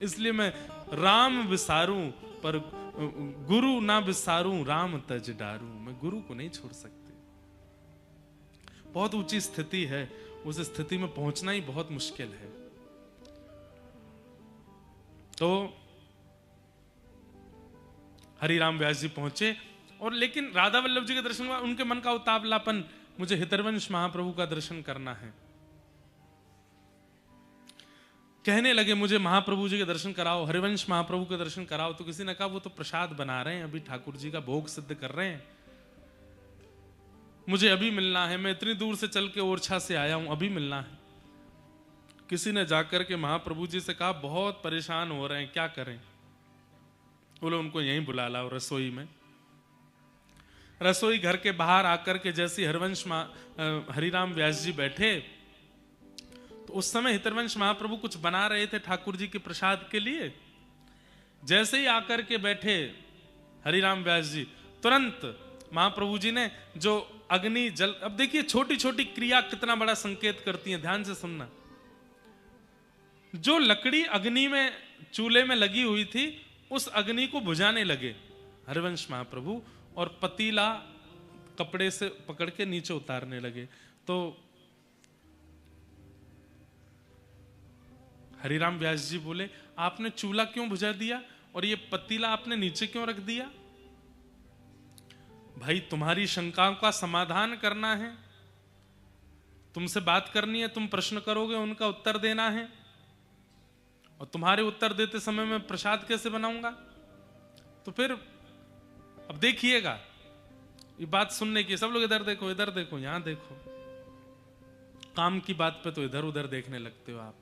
इसलिए मैं राम विसारूं पर गुरु ना विसारूं, राम तज डारूं। मैं गुरु को नहीं छोड़ सकती। बहुत ऊंची स्थिति है, उस स्थिति में पहुंचना ही बहुत मुश्किल है। तो हरिराम व्यास जी पहुंचे और लेकिन राधा वल्लभ जी के दर्शन हुआ, उनके मन का उतावलापन, मुझे हितरवंश महाप्रभु का दर्शन करना है। कहने लगे मुझे महाप्रभु जी के दर्शन कराओ, हरिवंश महाप्रभु के दर्शन कराओ। तो किसी ने कहा वो तो प्रसाद बना रहे हैं, अभी ठाकुर जी का भोग सिद्ध कर रहे हैं, मुझे अभी मिलना है, मैं इतनी दूर से चल के ओरछा से आया हूं, अभी मिलना है। किसी ने जाकर के महाप्रभु जी से कहा बहुत परेशान हो रहे हैं, क्या करें? बोले उनको यहीं बुला लाओ रसोई में। रसोई घर के बाहर आकर के जैसे हरिराम व्यास जी बैठे तो उस समय हितरवंश महाप्रभु कुछ बना रहे थे ठाकुर जी के प्रसाद के लिए। जैसे ही आकर के बैठे हरिराम व्यास जी, तुरंत महाप्रभु जी ने जो अग्नि जल, अब देखिए छोटी छोटी क्रिया कितना बड़ा संकेत करती है, ध्यान से सुनना। जो लकड़ी अग्नि में चूल्हे में लगी हुई थी उस अग्नि को बुझाने लगे हरिवंश महाप्रभु और पतीला कपड़े से पकड़ के नीचे उतारने लगे। तो हरिराम व्यास जी बोले आपने चूल्हा क्यों बुझा दिया और ये पतीला आपने नीचे क्यों रख दिया? भाई तुम्हारी शंकाओं का समाधान करना है, तुमसे बात करनी है, तुम प्रश्न करोगे उनका उत्तर देना है, और तुम्हारे उत्तर देते समय मैं प्रसाद कैसे बनाऊंगा? तो फिर अब देखिएगा, ये बात सुनने की, सब लोग इधर देखो यहां देखो, काम की बात पे तो इधर उधर देखने लगते हो आप।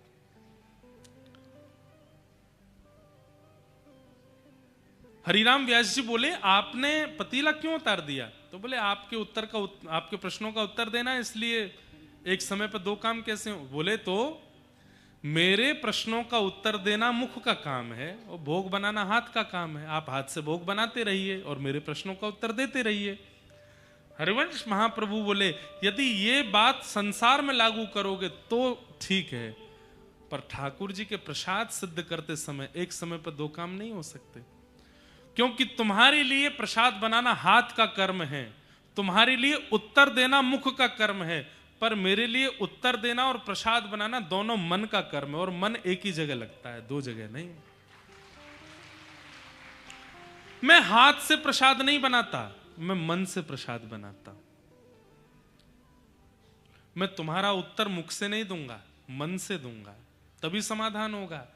हरिराम व्यास जी बोले आपने पतीला क्यों उतार दिया? तो बोले आपके प्रश्नों का उत्तर देना, इसलिए एक समय पर दो काम कैसे हो? बोले तो मेरे प्रश्नों का उत्तर देना मुख का काम है और भोग बनाना हाथ का काम है। आप हाथ से भोग बनाते रहिए और मेरे प्रश्नों का उत्तर देते रहिए। हरिवंश महाप्रभु बोले यदि ये बात संसार में लागू करोगे तो ठीक है, पर ठाकुर जी के प्रसाद सिद्ध करते समय एक समय पर दो काम नहीं हो सकते, क्योंकि तुम्हारे लिए प्रसाद बनाना हाथ का कर्म है, तुम्हारे लिए उत्तर देना मुख का कर्म है, पर मेरे लिए उत्तर देना और प्रसाद बनाना दोनों मन का कर्म है, और मन एक ही जगह लगता है, दो जगह नहीं। मैं हाथ से प्रसाद नहीं बनाता, मैं मन से प्रसाद बनाता। मैं तुम्हारा उत्तर मुख से नहीं दूंगा, मन से दूंगा, तभी समाधान होगा।